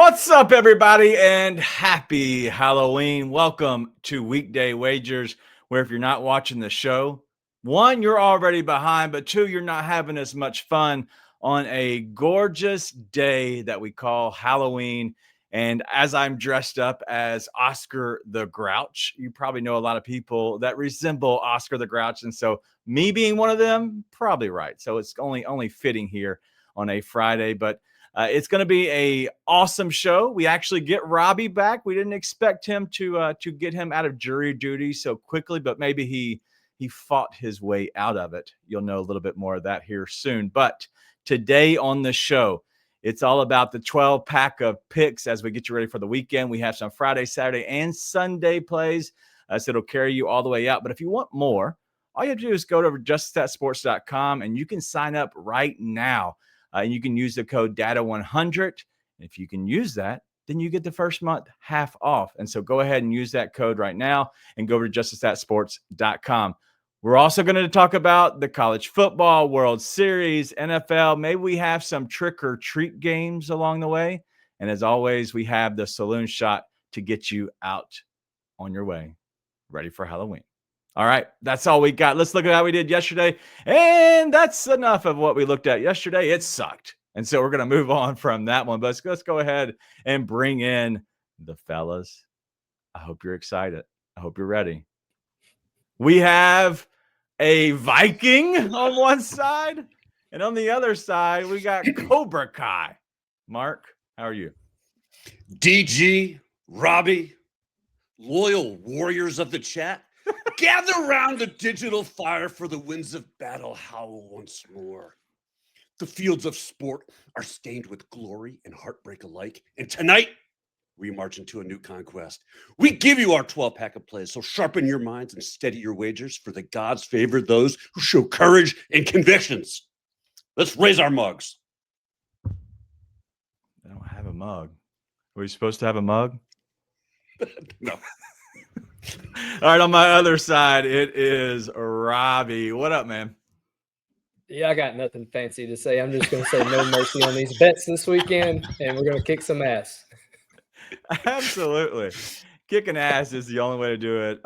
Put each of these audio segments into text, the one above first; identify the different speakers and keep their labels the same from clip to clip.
Speaker 1: What's up, everybody, and happy Halloween. Welcome to Weekday Wagers, where if you're not watching the show, one, you're already behind, but two, you're not having as much fun on a gorgeous day that we call Halloween. And as I'm dressed up as Oscar the Grouch, you probably know a lot of people that resemble Oscar the Grouch. And so me being one of them, probably right. So it's only fitting here on a Friday, but it's going to be a awesome show. We actually get Robbie back. We didn't expect him to get him out of jury duty so quickly, but maybe he fought his way out of it. You'll know a little bit more of that here soon. But today on the show, it's all about the 12-pack of picks as we get you ready for the weekend. We have some Friday, Saturday, and Sunday plays, so it'll carry you all the way out. But if you want more, all you have to do is go to juststatsports.com, and you can sign up right now. And you can use the code DATA100. If you can use that, then you get the first month half off. And so go ahead and use that code right now and go over to juststatsports.com. We're also going to talk about the college football, World Series, NFL. Maybe we have some trick or treat games along the way. And as always, we have the saloon shot to get you out on your way, ready for Halloween. All right, that's all we got. Let's look at how we did yesterday. And that's enough of what we looked at yesterday. It sucked. And so we're going to move on from that one. But let's go ahead and bring in the fellas. I hope you're excited. I hope you're ready. We have a Viking on one side. And on the other side, we got Cobra Kai. Mark, how are you?
Speaker 2: DG, Robbie, loyal warriors of the chat. Gather round the digital fire for the winds of battle howl once more. The fields of sport are stained with glory and heartbreak alike. And tonight, we march into a new conquest. We give you our 12-pack of plays, so sharpen your minds and steady your wagers, for the gods favor those who show courage and convictions. Let's raise our mugs.
Speaker 1: I don't have a mug. Are we supposed to have a mug?
Speaker 2: No.
Speaker 1: All right, on my other side, it is Robbie. What up, man?
Speaker 3: Yeah, I got nothing fancy to say. I'm just going to say no mercy on these bets this weekend, and we're going to kick some ass.
Speaker 1: Absolutely. Kicking ass is the only way to do it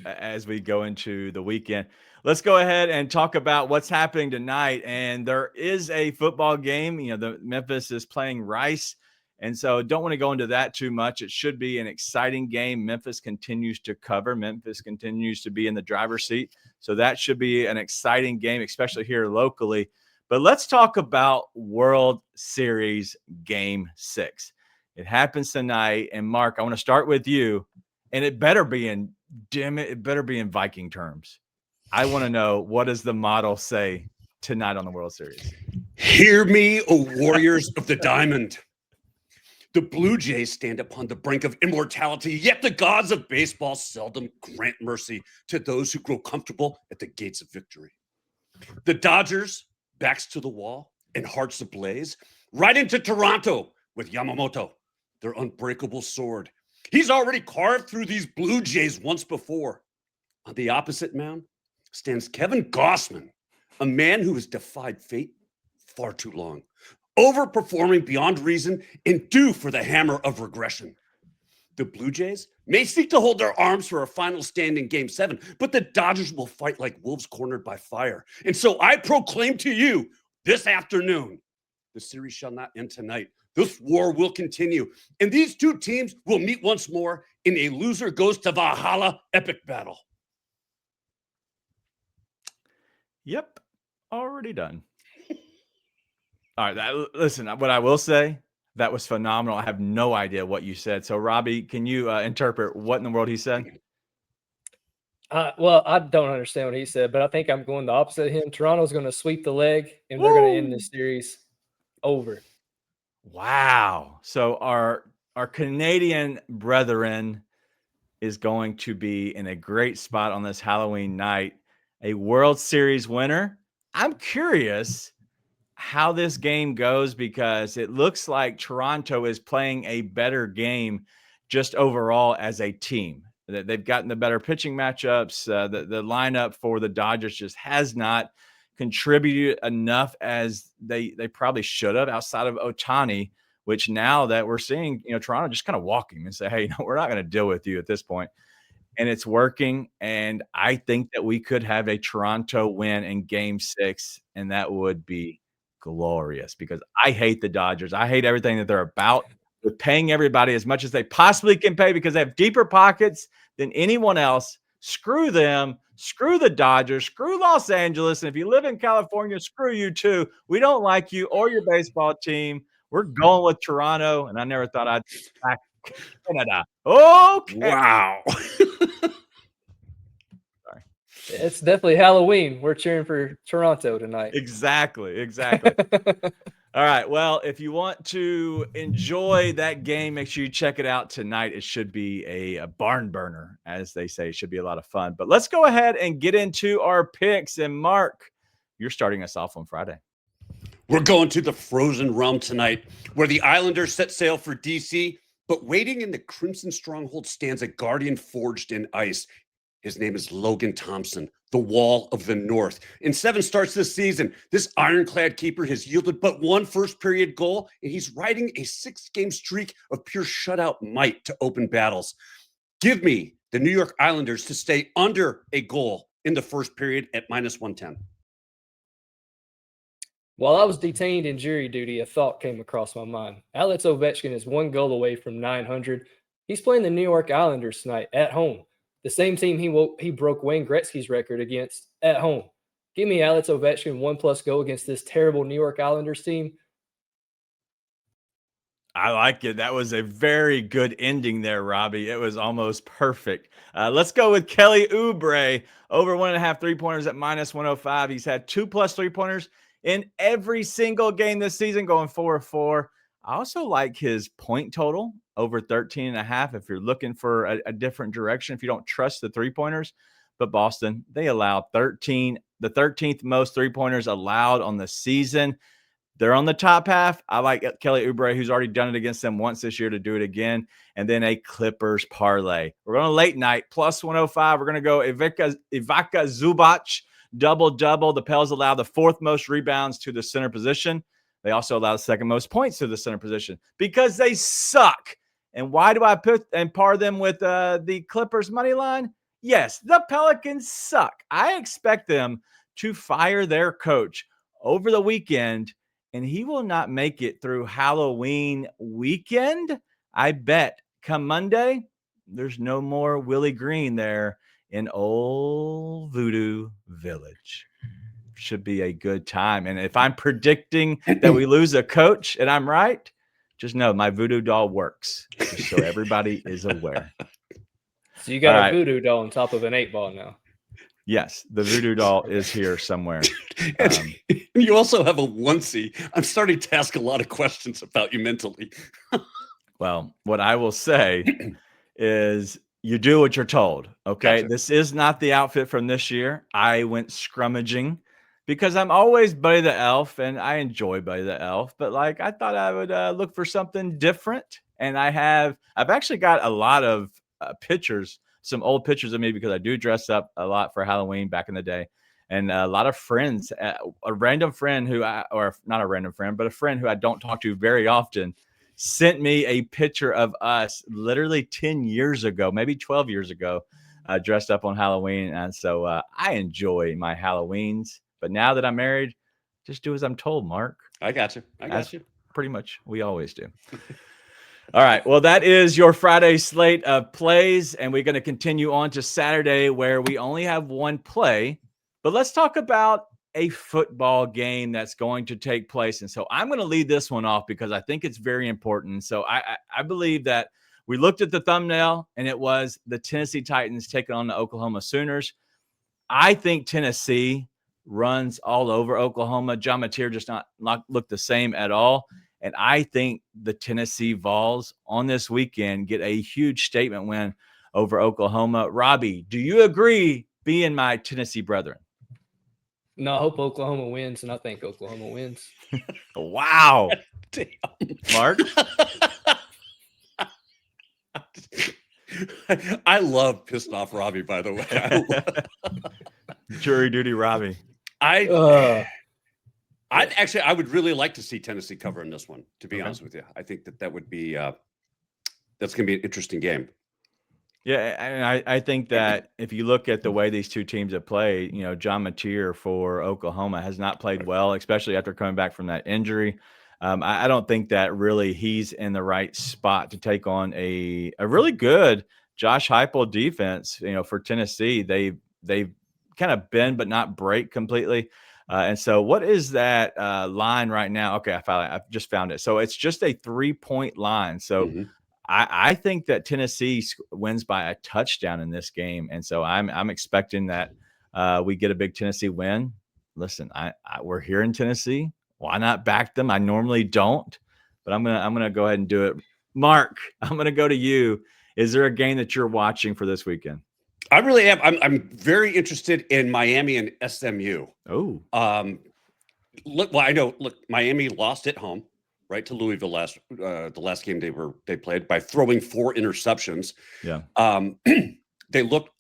Speaker 1: as we go into the weekend. Let's go ahead and talk about what's happening tonight. And there is a football game. You know, the Memphis is playing Rice. And so don't want to go into that too much. It should be an exciting game. Memphis continues to cover. Memphis continues to be in the driver's seat. So that should be an exciting game, especially here locally. But let's talk about World Series Game 6. It happens tonight. And Mark, I want to start with you. And it better be in Viking terms. I want to know, what does the model say tonight on the World Series?
Speaker 2: Hear me, O warriors of the diamond. The Blue Jays stand upon the brink of immortality, yet the gods of baseball seldom grant mercy to those who grow comfortable at the gates of victory. The Dodgers, backs to the wall and hearts ablaze, right into Toronto with Yamamoto, their unbreakable sword. He's already carved through these Blue Jays once before. On the opposite mound stands Kevin Gossman, a man who has defied fate far too long, overperforming beyond reason and due for the hammer of regression. The Blue Jays may seek to hold their arms for a final stand in Game 7, but the Dodgers will fight like wolves cornered by fire. And so I proclaim to you this afternoon, the series shall not end tonight. This war will continue, and these two teams will meet once more in a loser goes to Valhalla epic battle.
Speaker 1: Yep, already done. All right, listen, what I will say, that was phenomenal. I have no idea what you said. So, Robbie, can you interpret what in the world he said?
Speaker 3: Well, I don't understand what he said, but I think I'm going the opposite of him. Toronto's going to sweep the leg, and they're going to end this series over.
Speaker 1: Wow. So our Canadian brethren is going to be in a great spot on this Halloween night, a World Series winner. I'm curious how this game goes, because it looks like Toronto is playing a better game just overall as a team. They've gotten the better pitching matchups. The lineup for the Dodgers just has not contributed enough as they probably should have outside of Ohtani. which now that we're seeing, Toronto just kind of walk him and say, hey, no, we're not going to deal with you at this point. And it's working. And I think that we could have a Toronto win in game 6, and that would be glorious because I hate the Dodgers. I hate everything that they're about with paying everybody as much as they possibly can pay because they have deeper pockets than anyone else. Screw them. Screw the Dodgers. Screw Los Angeles. And if you live in California, screw you too. We don't like you or your baseball team. We're going with Toronto. And I never thought I'd back Canada. Okay.
Speaker 2: Wow.
Speaker 1: Sorry.
Speaker 3: It's definitely Halloween. We're cheering for Toronto tonight.
Speaker 1: Exactly. All right. Well, if you want to enjoy that game, make sure you check it out tonight. It should be a barn burner, as they say. It should be a lot of fun. But let's go ahead and get into our picks. And Mark, you're starting us off on Friday.
Speaker 2: We're going to the frozen realm tonight, where the Islanders set sail for DC, but waiting in the Crimson Stronghold stands a guardian forged in ice. His name is Logan Thompson, the Wall of the North. In 7 starts this season, this ironclad keeper has yielded but one first-period goal, and he's riding a 6-game streak of pure shutout might to open battles. Give me the New York Islanders to stay under a goal in the first period at -110.
Speaker 3: While I was detained in jury duty, a thought came across my mind. Alex Ovechkin is 1 goal away from 900. He's playing the New York Islanders tonight at home. The same team he broke Wayne Gretzky's record against at home. Give me Alex Ovechkin 1+ goal against this terrible New York Islanders team.
Speaker 1: I like it. That was a very good ending there, Robbie. It was almost perfect. Let's go with Kelly Oubre over 1.5 3-pointers at -105. He's had 2+ 3-pointers in every single game this season, going 4-4. I also like his point total over 13.5 if you're looking for a different direction, if you don't trust the 3-pointers. But Boston, they allow the 13th most 3-pointers allowed on the season. They're on the top half. I like Kelly Oubre, who's already done it against them once this year, to do it again. And then a Clippers parlay. We're going to late night, +105. We're going to go Ivica Zubac, double-double. The Pels allow the 4th most rebounds to the center position. They also allow the 2nd most points to the center position because they suck. And why do I put and par them with the Clippers money line? Yes, the Pelicans suck. I expect them to fire their coach over the weekend, and he will not make it through Halloween weekend. I bet come Monday, there's no more Willie Green there in old Voodoo Village. Should be a good time. And if I'm predicting that we lose a coach and I'm right, just know my voodoo doll works, just so everybody is aware.
Speaker 3: So you got a voodoo doll on top of an 8-ball now.
Speaker 1: Yes, the voodoo doll is here somewhere.
Speaker 2: And you also have a onesie. I'm starting to ask a lot of questions about you mentally.
Speaker 1: Well, what I will say is you do what you're told. Okay.
Speaker 2: Gotcha.
Speaker 1: This is not the outfit from this year. I went scrummaging because I'm always Buddy the Elf and I enjoy Buddy the Elf, but like I thought I would look for something different. And I've actually got a lot of pictures, some old pictures of me because I do dress up a lot for Halloween back in the day. And a lot of friends, a random friend or not a random friend, but a friend who I don't talk to very often, sent me a picture of us literally 10 years ago, maybe 12 years ago, dressed up on Halloween. And so I enjoy my Halloweens. But now that I'm married, just do as I'm told, Mark.
Speaker 2: I got you.
Speaker 1: Pretty much we always do. All right. Well, that is your Friday slate of plays. And we're going to continue on to Saturday where we only have one play. But let's talk about a football game that's going to take place. And so I'm going to lead this one off because I think it's very important. So I believe that we looked at the thumbnail and it was the Tennessee Titans taking on the Oklahoma Sooners. I think Tennessee runs all over Oklahoma. John Mateer just not look the same at all. And I think the Tennessee Vols on this weekend get a huge statement win over Oklahoma. Robbie, do you agree, being my Tennessee brethren?
Speaker 3: No, I hope Oklahoma wins, and I think Oklahoma wins.
Speaker 1: Wow.
Speaker 2: Damn.
Speaker 1: Mark?
Speaker 2: I love pissed off Robbie, by the way.
Speaker 1: Jury duty Robbie.
Speaker 2: I would really like to see Tennessee cover in this one, to be honest with you. I think that would be that's going to be an interesting game.
Speaker 1: Yeah, and I think that if you look at the way these two teams have played, John Mateer for Oklahoma has not played well, especially after coming back from that injury. I don't think that really he's in the right spot to take on a really good Josh Heupel defense. For Tennessee, they've kind of bend but not break completely. And so, what is that line right now? Okay, I just found it. So it's just a 3-point line. So. I think that Tennessee wins by a touchdown in this game, and so I'm expecting that we get a big Tennessee win. Listen, we're here in Tennessee. Why not back them? I normally don't, but I'm gonna go ahead and do it. Mark, I'm gonna go to you. Is there a game that you're watching for this weekend?
Speaker 2: I really am. I'm very interested in Miami and SMU.
Speaker 1: Oh,
Speaker 2: look, Miami lost at home. Right to Louisville the last game they played by throwing 4 interceptions.
Speaker 1: Yeah.
Speaker 2: They looked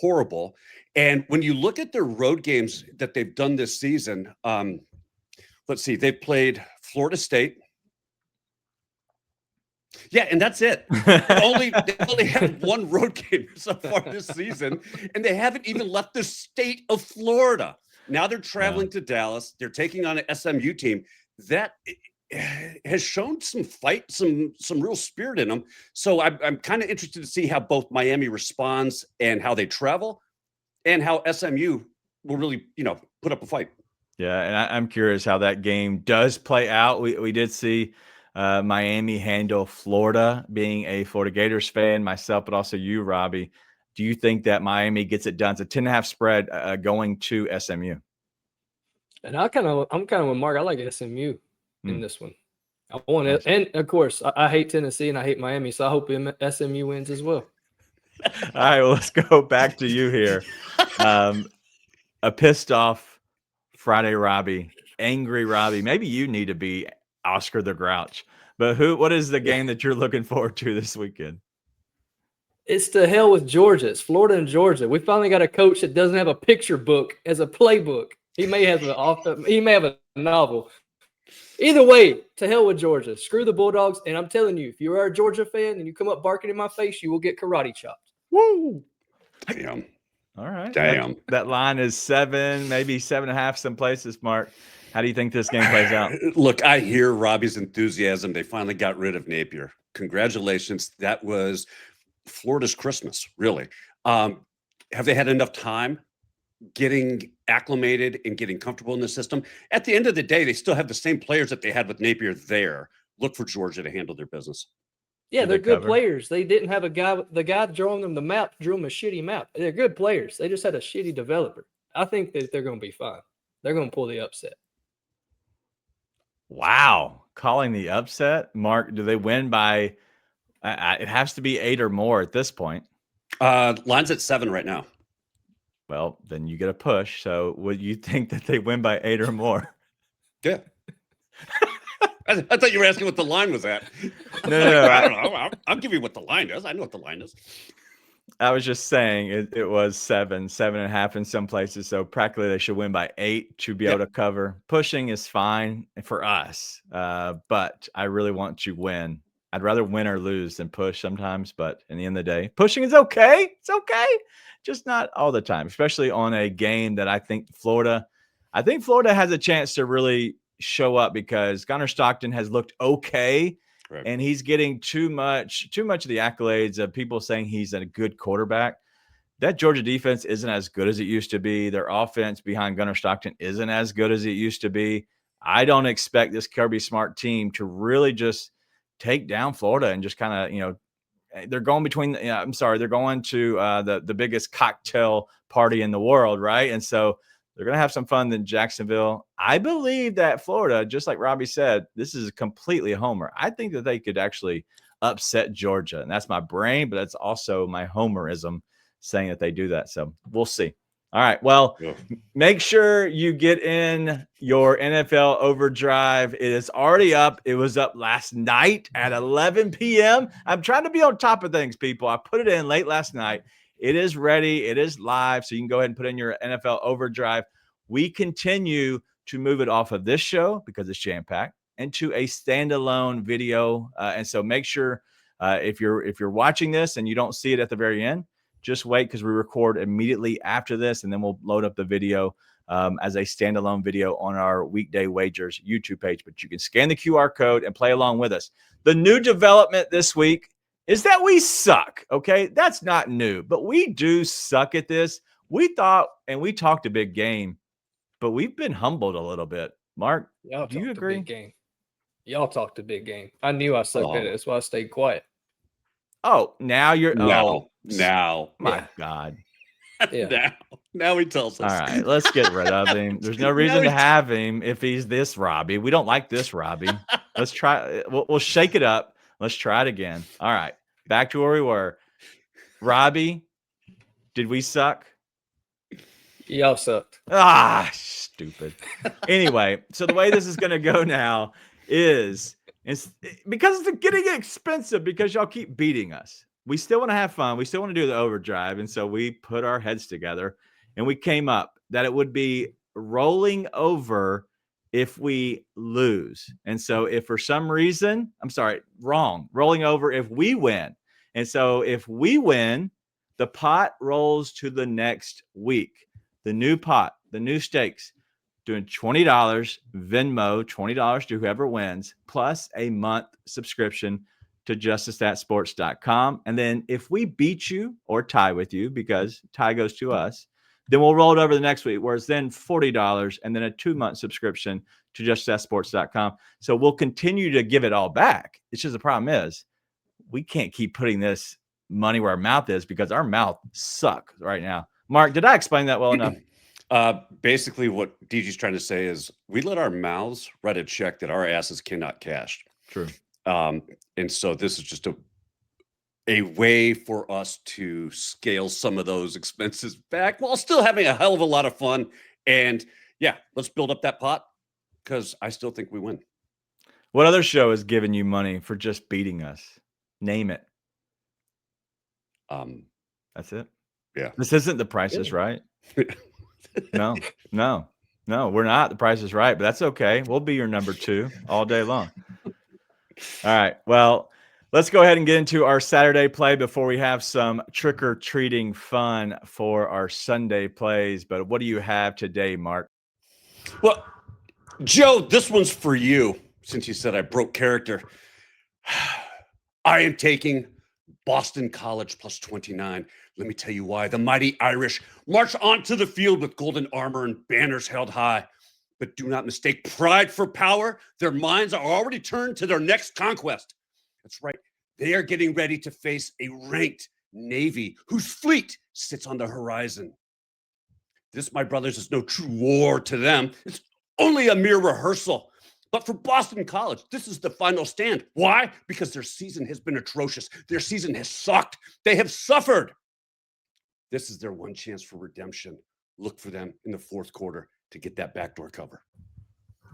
Speaker 2: horrible. And when you look at their road games that they've done this season, let's see, they've played Florida State. Yeah, and that's it. They only have 1 road game so far this season, and they haven't even left the state of Florida. Now they're traveling to Dallas. They're taking on an SMU team that has shown some fight, some real spirit in them. So I'm kind of interested to see how both Miami responds and how they travel, and how SMU will really, put up a fight.
Speaker 1: Yeah, and I'm curious how that game does play out. We did see Miami handle Florida, being a Florida Gators fan myself, but also you, Robbie. Do you think that Miami gets it done? It's a 10.5 spread going to SMU.
Speaker 3: And I'm kind of with Mark. I like SMU in this one. I want it, and of course, I hate Tennessee and I hate Miami, so I hope SMU wins as well.
Speaker 1: All right, well, let's go back to you here. A pissed off Friday Robbie, angry Robbie. Maybe you need to be Oscar the Grouch. But what is the game that you're looking forward to this weekend?
Speaker 3: It's to hell with Georgia. It's Florida and Georgia. We finally got a coach that doesn't have a picture book as a playbook. He may have a novel. Either way, to hell with Georgia. Screw the Bulldogs. And I'm telling you, if you are a Georgia fan and you come up barking in my face, you will get karate chopped.
Speaker 1: Woo!
Speaker 2: Damn.
Speaker 1: All right.
Speaker 2: Damn.
Speaker 1: That line is 7, maybe 7.5 some places, Mark. How do you think this game plays out?
Speaker 2: Look, I hear Robbie's enthusiasm. They finally got rid of Napier. Congratulations. That was Florida's Christmas, really. Have they had enough time getting acclimated and getting comfortable in the system? At the end of the day, they still have the same players that they had with Napier there. Look for Georgia to handle their business.
Speaker 3: Yeah, they're good players. They didn't have the guy drawing them the map drew them a shitty map. They're good players. They just had a shitty developer. I think that they're going to be fine. They're going to pull the upset.
Speaker 1: Wow. Calling the upset? Mark, do they win by it has to be 8 or more at this point.
Speaker 2: Line's at 7 right now.
Speaker 1: Well, then you get a push. So would you think that they win by 8 or more?
Speaker 2: Yeah. I thought you were asking what the line was at.
Speaker 1: No.
Speaker 2: I don't know. I'll give you what the line is. I know what the line is.
Speaker 1: I was just saying it was 7.5 in some places. So practically they should win by 8 to be able to cover. Pushing is fine for us, but I really want to win. I'd rather win or lose than push sometimes, but in the end of the day, pushing is okay. It's okay. Just not all the time, especially on a game that I think Florida has a chance to really show up, because Gunnar Stockton has looked okay. Right. And he's getting too much of the accolades of people saying he's a good quarterback. That Georgia defense isn't as good as it used to be. Their offense behind Gunnar Stockton isn't as good as it used to be. I don't expect this Kirby Smart team to really just take down Florida and just kind of, they're going they're going to the biggest cocktail party in the world, right? And so they're going to have some fun in Jacksonville. I believe that Florida, just like Robbie said, this is completely a homer. I think that they could actually upset Georgia. And that's my brain, but that's also my homerism saying that they do that. So we'll see. All right. Well, make sure you get in your NFL Overdrive. It is already up. It was up last night at 11 p.m. I'm trying to be on top of things, people. I put it in late last night. It is ready. It is live. So you can go ahead and put in your NFL Overdrive. We continue to move it off of this show because it's jam-packed into a standalone video. And so make sure if you're watching this and you don't see it at the very end, just wait because we record immediately after this, and then we'll load up the video as a standalone video on our Weekday Wagers YouTube page. But you can scan the QR code and play along with us. The new development this week is that we suck, okay? That's not new, but we do suck at this. We thought, and we talked a big game, but we've been humbled a little bit. Mark, do you agree?
Speaker 3: Big game. Y'all talked a big game. I knew I sucked at it. That's why I stayed quiet.
Speaker 1: Oh, now you're
Speaker 2: now.
Speaker 1: My God.
Speaker 3: Yeah.
Speaker 2: Now he tells us.
Speaker 1: All right, let's get rid of him. There's no reason to have him if he's this Robbie. We don't like this Robbie. Let's try. We'll shake it up. Let's try it again. All right, back to where we were. Robbie, did we suck?
Speaker 3: Y'all sucked.
Speaker 1: Ah, stupid. Anyway, so the way this is going to go now is because it's getting expensive because y'all keep beating us. We still want to have fun. We still want to do the overdrive. And so we put our heads together and we came up that it would be rolling over if we lose. And so if for some reason, rolling over if we win. And so if we win, the pot rolls to the next week. The new pot, the new stakes, doing $20, Venmo, $20 to whoever wins, plus a month subscription to justiceatsports.com. And then if we beat you or tie with you, because tie goes to us, then we'll roll it over the next week, where it's then $40 and then a 2-month subscription to justiceatsports.com. So we'll continue to give it all back. It's just the problem is we can't keep putting this money where our mouth is because our mouth sucks right now. Mark, did I explain that well enough?
Speaker 2: Basically, what DG's trying to say is we let our mouths write a check that our asses cannot cash.
Speaker 1: True.
Speaker 2: And so this is just a way for us to scale some of those expenses back while still having a hell of a lot of fun. And yeah, let's build up that pot because I still think we win.
Speaker 1: What other show is giving you money for just beating us? Name it. That's it.
Speaker 2: Yeah.
Speaker 1: This isn't The Price is Right. No, we're not. The Price is Right, but that's okay. We'll be your number 2 all day long. All right. Well, let's go ahead and get into our Saturday play before we have some trick-or-treating fun for our Sunday plays. But what do you have today, Mark?
Speaker 2: Well, Joe, this one's for you, since you said I broke character. I am taking Boston College plus 29. Let me tell you why. The mighty Irish march onto the field with golden armor and banners held high. But do not mistake pride for power. Their minds are already turned to their next conquest. That's right. They are getting ready to face a ranked Navy whose fleet sits on the horizon. This, my brothers, is no true war to them. It's only a mere rehearsal. But for Boston College, this is the final stand. Why? Because their season has been atrocious. Their season has sucked. They have suffered. This is their one chance for redemption. Look for them in the fourth quarter to get that backdoor cover.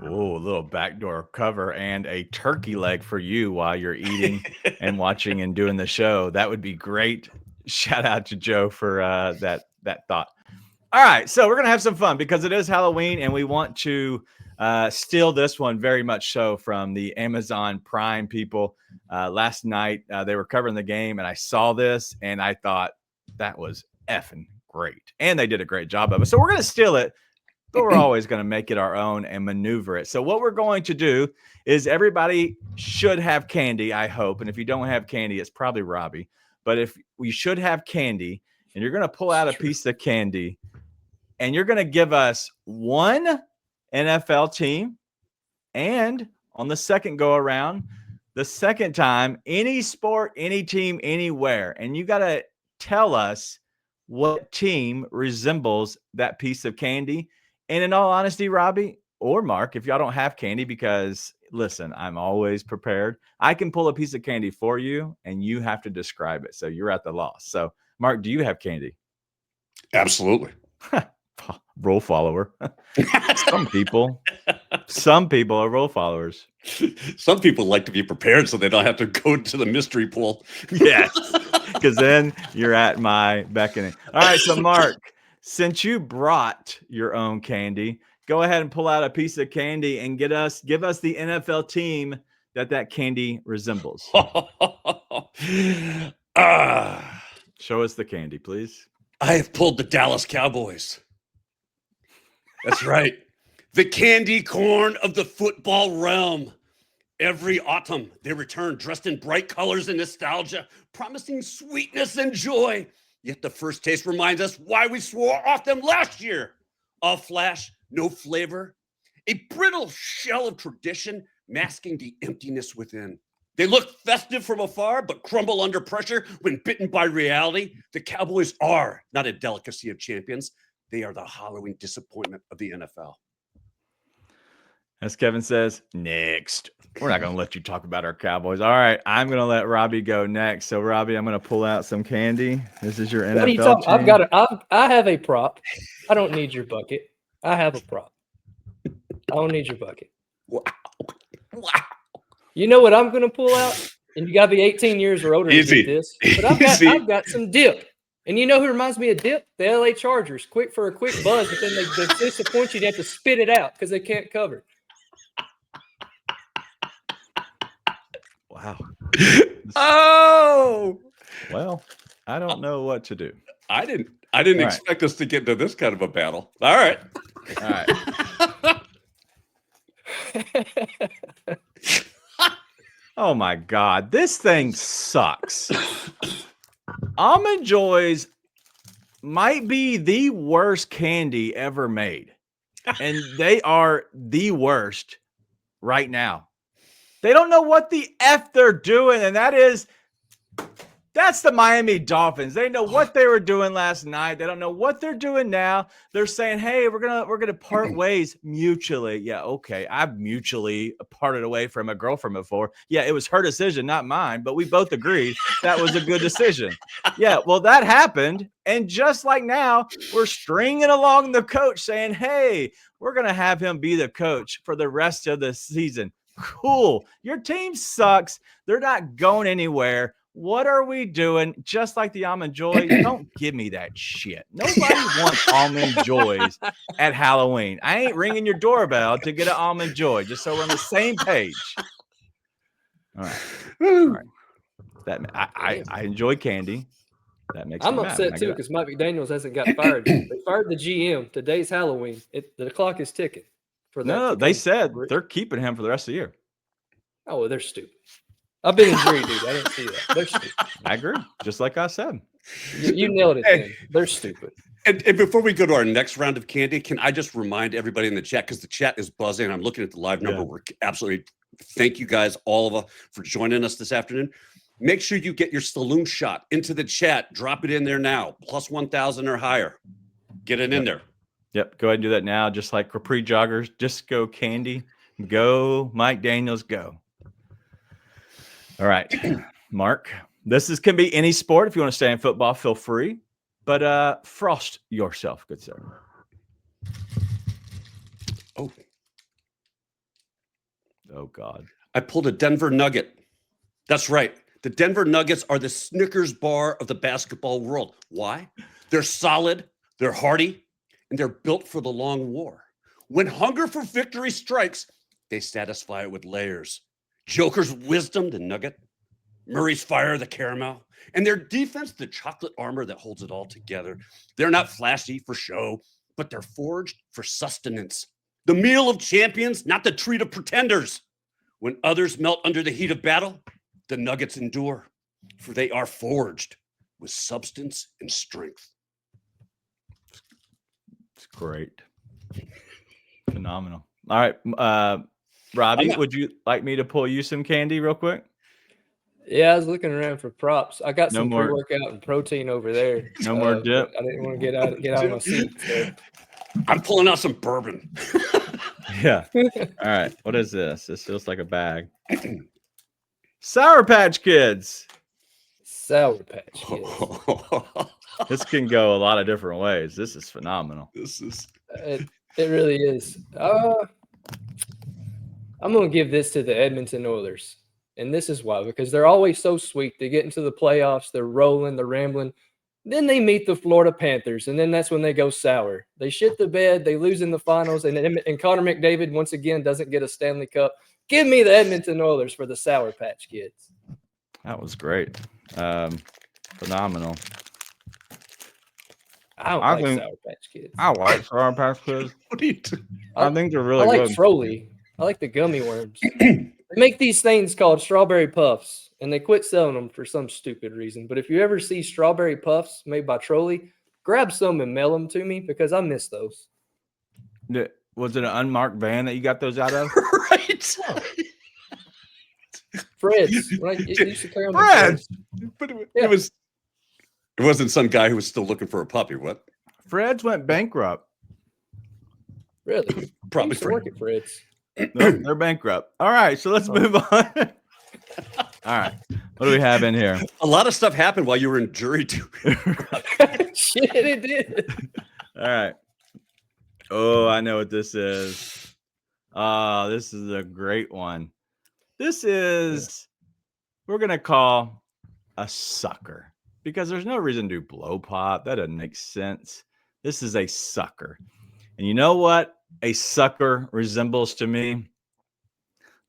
Speaker 1: Oh, a little backdoor cover and a turkey leg for you while you're eating and watching and doing the show. That would be great. Shout out to Joe for that thought. All right, so we're going to have some fun because it is Halloween and we want to steal this one very much so from the Amazon Prime people. Last night, they were covering the game and I saw this and I thought that was effing great. And they did a great job of it. So we're going to steal it, but we're always going to make it our own and maneuver it. So what we're going to do is everybody should have candy, I hope. And if you don't have candy, it's probably Robbie. But if we should have candy and you're going to pull out a piece of candy and you're going to give us one NFL team, and on the second go around, the second time, any sport, any team, anywhere. And you got to tell us what team resembles that piece of candy. And in all honesty, Robbie or Mark, if y'all don't have candy, because listen, I'm always prepared. I can pull a piece of candy for you and you have to describe it. So you're at the loss. So Mark, do you have candy?
Speaker 2: Absolutely.
Speaker 1: Rule follower. Some people are rule followers.
Speaker 2: Some people like to be prepared so they don't have to go to the mystery pool.
Speaker 1: Yes, because then you're at my beckoning. All right, so Mark, since you brought your own candy, go ahead and pull out a piece of candy and give us the NFL team that candy resembles. Show us the candy, please.
Speaker 2: I have pulled the Dallas Cowboys. That's right. The candy corn of the football realm. Every autumn, they return dressed in bright colors and nostalgia, promising sweetness and joy. Yet the first taste reminds us why we swore off them last year. All flash, no flavor. A brittle shell of tradition masking the emptiness within. They look festive from afar, but crumble under pressure when bitten by reality. The Cowboys are not a delicacy of champions. They are the Halloween disappointment of the NFL.
Speaker 1: As Kevin says, next. We're not going to let you talk about our Cowboys. All right, I'm going to let Robbie go next. So, Robbie, I'm going to pull out some candy. This is your NFL
Speaker 3: What are you talking?
Speaker 1: team.
Speaker 3: I have a prop. I don't need your bucket. I have a prop. I don't need your bucket.
Speaker 2: Wow.
Speaker 3: You know what I'm going to pull out? And you got to be 18 years or older to
Speaker 2: Easy.
Speaker 3: get this. But I've got some dip. And you know who reminds me of dip? The LA Chargers. Quick for a quick buzz, but then they disappoint you. They have to spit it out because they can't cover.
Speaker 1: Wow.
Speaker 2: Oh,
Speaker 1: Well, I don't know what to do.
Speaker 2: I didn't
Speaker 1: All
Speaker 2: expect us to get into this kind of a battle. All right.
Speaker 1: All right. Oh, my God. This thing sucks. Almond Joys might be the worst candy ever made. And they are the worst right now. They don't know what the F they're doing, and that's the Miami Dolphins. They know what they were doing last night. They don't know what they're doing now. They're saying, "Hey, we're gonna part ways mutually." Yeah, okay. I've mutually parted away from a girlfriend before. Yeah, it was her decision, not mine, but we both agreed that was a good decision. Yeah, well, that happened, and just like now, we're stringing along the coach saying, "Hey, we're gonna have him be the coach for the rest of the season." Cool. Your team sucks. They're not going anywhere. What are we doing? Just like the Almond Joy, don't give me that shit. Nobody wants Almond Joys at Halloween. I ain't ringing your doorbell to get an Almond Joy, just so we're on the same page. All right. All right. That I enjoy candy. That makes
Speaker 3: I'm
Speaker 1: me mad
Speaker 3: upset
Speaker 1: when I
Speaker 3: too
Speaker 1: get it.
Speaker 3: because Mike McDaniels hasn't got fired. They fired the GM. Today's Halloween. The clock is ticking. For that
Speaker 1: No,
Speaker 3: to
Speaker 1: they
Speaker 3: come
Speaker 1: said
Speaker 3: through.
Speaker 1: they're keeping him for the rest of the year.
Speaker 3: Oh, well, they're stupid. I've been in jury duty. I didn't see that. They're stupid.
Speaker 1: I agree. Just like I said.
Speaker 3: You nailed it, then. They're stupid.
Speaker 2: And before we go to our next round of candy, can I just remind everybody in the chat, because the chat is buzzing. I'm looking at the live number.
Speaker 1: Yeah.
Speaker 2: We're absolutely thank you guys all for joining us this afternoon. Make sure you get your saloon shot into the chat. Drop it in there now. Plus 1,000 or higher. Get it in there.
Speaker 1: Yep. Go ahead and do that now. Just like Capri Joggers, just go candy. Go Mike Daniels, go. All right, Mark. This can be any sport. If you want to stay in football, feel free. But frost yourself, good sir. Oh God.
Speaker 2: I pulled a Denver Nugget. That's right. The Denver Nuggets are the Snickers bar of the basketball world. Why? They're solid, they're hardy, and they're built for the long war. When hunger for victory strikes, they satisfy it with layers. Joker's wisdom, the nugget. Murray's fire, the caramel. And their defense, the chocolate armor that holds it all together. They're not flashy for show, but they're forged for sustenance. The meal of champions, not the treat of pretenders. When others melt under the heat of battle, the nuggets endure, for they are forged with substance and strength.
Speaker 1: It's great. Phenomenal. All right. Robbie, would you like me to pull you some candy real quick?
Speaker 3: Yeah, I was looking around for props. I got
Speaker 1: No
Speaker 3: some
Speaker 1: more-
Speaker 3: pre-workout and protein over there.
Speaker 1: No more dip.
Speaker 3: I didn't want to get out of my seat. So.
Speaker 2: I'm pulling out some bourbon.
Speaker 1: Yeah. All right. What is this? This feels like a bag. Sour Patch Kids.
Speaker 3: Sour Patch Kids.
Speaker 1: This can go a lot of different ways. This is phenomenal.
Speaker 3: It really is. I'm going to give this to the Edmonton Oilers. And this is why, because they're always so sweet. They get into the playoffs, they're rolling, they're rambling. Then they meet the Florida Panthers, and then that's when they go sour. They shit the bed. They lose in the finals, and Connor McDavid once again doesn't get a Stanley Cup. Give me the Edmonton Oilers for the Sour Patch Kids.
Speaker 1: That was great. Phenomenal.
Speaker 3: I don't like Sour Patch Kids.
Speaker 1: I like Sour Patch Kids.
Speaker 2: What do you do?
Speaker 1: I think they're really
Speaker 3: I like
Speaker 1: good.
Speaker 3: Froley. I like the gummy worms. They make these things called strawberry puffs, and they quit selling them for some stupid reason. But if you ever see strawberry puffs made by Trolley, grab some and mail them to me because I miss those.
Speaker 1: Was it an unmarked van that you got those out of?
Speaker 2: Right.
Speaker 3: Fred's. Right? It used to carry on
Speaker 1: Fred's.
Speaker 2: But it wasn't some guy who was still looking for a puppy. What?
Speaker 1: Fred's went bankrupt.
Speaker 3: Really?
Speaker 2: Probably
Speaker 3: used to work at Fred's.
Speaker 1: No, they're bankrupt. All right, so let's move on. All right, what do we have in here?
Speaker 2: A lot of stuff happened while you were in jury duty.
Speaker 3: Shit, it did.
Speaker 1: All right. Oh, I know what this is. Oh, this is a great one. This is, we're going to call a sucker because there's no reason to do blow pop. That doesn't make sense. This is a sucker. And you know what a sucker resembles to me?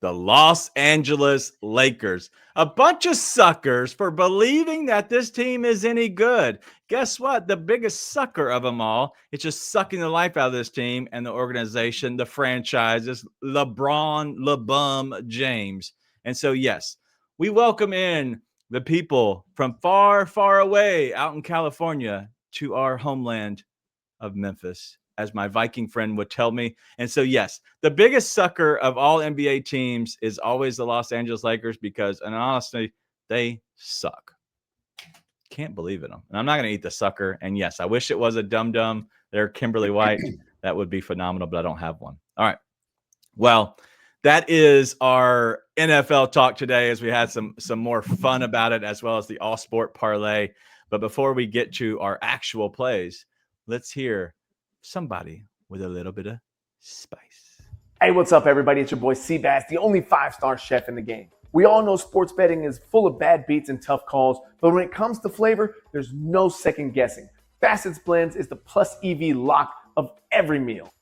Speaker 1: The Los Angeles Lakers. A bunch of suckers for believing that this team is any good. Guess what? The biggest sucker of them all is just sucking the life out of this team and the organization, the franchises, LeBron James. And so, yes, we welcome in the people from far, far away out in California to our homeland of Memphis, as my Viking friend would tell me. And so, yes, the biggest sucker of all NBA teams is always the Los Angeles Lakers because, and honestly, they suck. Can't believe in them. And I'm not going to eat the sucker. And yes, I wish it was a dum-dum. They're Kimberly White. That would be phenomenal, but I don't have one. All right. Well, that is our NFL talk today as we had some more fun about it, as well as the all-sport parlay. But before we get to our actual plays, let's hear somebody with a little bit of spice.
Speaker 4: Hey, what's up, everybody? It's your boy Seabass, the only 5-star chef in the game. We all know sports betting is full of bad beats and tough calls, but when it comes to flavor, there's no second guessing. Bassett's Blends is the plus EV lock of every meal.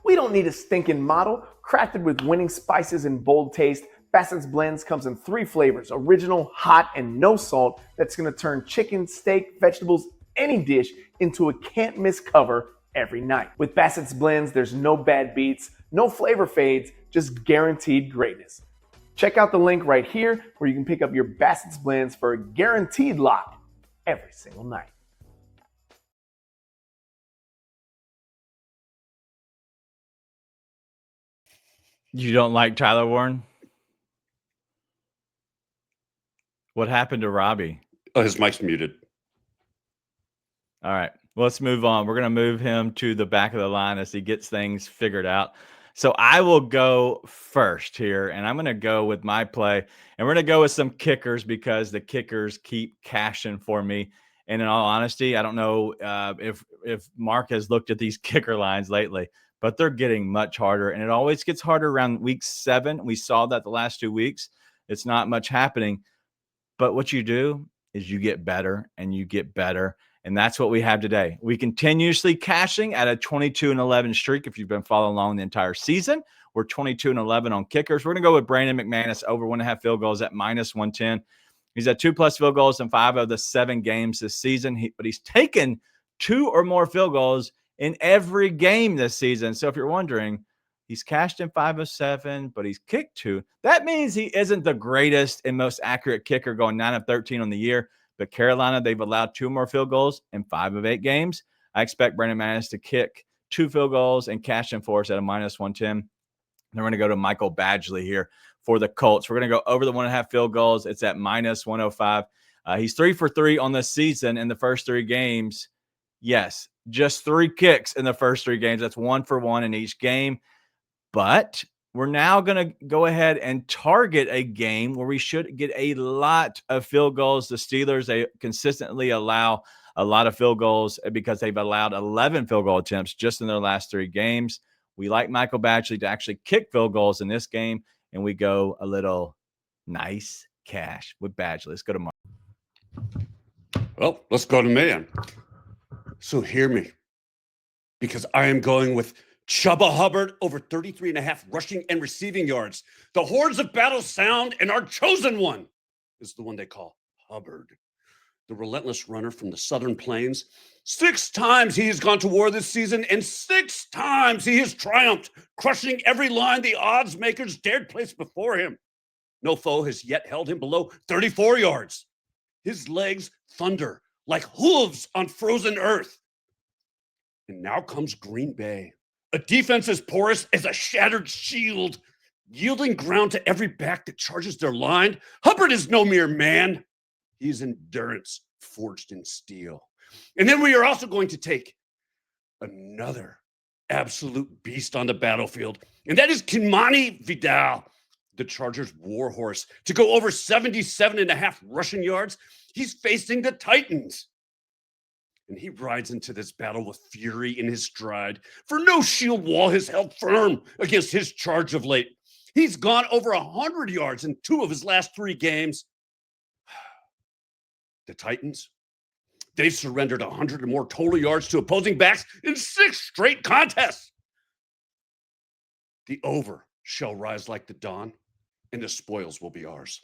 Speaker 4: We don't need a stinking model. Crafted with winning spices and bold taste, Bassett's Blends comes in 3 flavors, original, hot, and no salt, that's gonna turn chicken, steak, vegetables, any dish into a can't miss cover every night. With Bassett's Blends, there's no bad beats, no flavor fades, just guaranteed greatness. Check out the link right here where you can pick up your Bassett's Blends for a guaranteed lock every single night.
Speaker 1: You don't like Tyler Warren? What happened to Robbie?
Speaker 2: Oh, his mic's muted.
Speaker 1: All right, well, let's move on. We're going to move him to the back of the line as he gets things figured out. So I will go first here, and I'm going to go with my play. And we're going to go with some kickers because the kickers keep cashing for me. And in all honesty, I don't know if Mark has looked at these kicker lines lately, but they're getting much harder. And it always gets harder around week 7. We saw that the last 2 weeks. It's not much happening. But what you do is you get better and you get better. And that's what we have today. We continuously cashing at a 22-11 streak. If you've been following along the entire season, we're 22-11 on kickers. We're going to go with Brandon McManus over 1.5 field goals at -110. He's at 2+ field goals in 5 of the 7 games this season. But he's taken 2 or more field goals in every game this season. So if you're wondering, he's cashed in 5 of 7, but he's kicked 2. That means he isn't the greatest and most accurate kicker, going 9 of 13 on the year. But Carolina, they've allowed 2 more field goals in 5 of 8 games. I expect Brandon McManus to kick 2 field goals and cash in for us at a -110. Then we're going to go to Michael Badgley here for the Colts. We're going to go over the 1.5 field goals. It's at -105. He's 3 for 3 on the season in the first 3 games. Yes, just 3 kicks in the first 3 games. That's 1 for 1 in each game. But we're now going to go ahead and target a game where we should get a lot of field goals. The Steelers, they consistently allow a lot of field goals because they've allowed 11 field goal attempts just in their last 3 games. We like Michael Badgley to actually kick field goals in this game, and we go a little nice cash with Badgley. Let's go to Mark.
Speaker 2: Well, let's go to man. So hear me, because I am going with Chuba Hubbard over 33.5 rushing and receiving yards. The horns of battle sound, and our chosen one is the one they call Hubbard, the relentless runner from the Southern Plains. 6 times he has gone to war this season, and 6 times he has triumphed, crushing every line the odds makers dared place before him. No foe has yet held him below 34 yards. His legs thunder like hooves on frozen earth. And now comes Green Bay, a defense as porous as a shattered shield, yielding ground to every back that charges their line. Hubbard is no mere man. He's endurance forged in steel. And then we are also going to take another absolute beast on the battlefield, and that is Kimani Vidal, the Chargers' warhorse, to go over 77.5 rushing yards. He's facing the Titans. And he rides into this battle with fury in his stride, for no shield wall has held firm against his charge of late. He's gone over 100 yards in 2 of his last 3 games. The Titans, they've surrendered 100 or more total yards to opposing backs in 6 straight contests. The over shall rise like the dawn, and the spoils will be ours.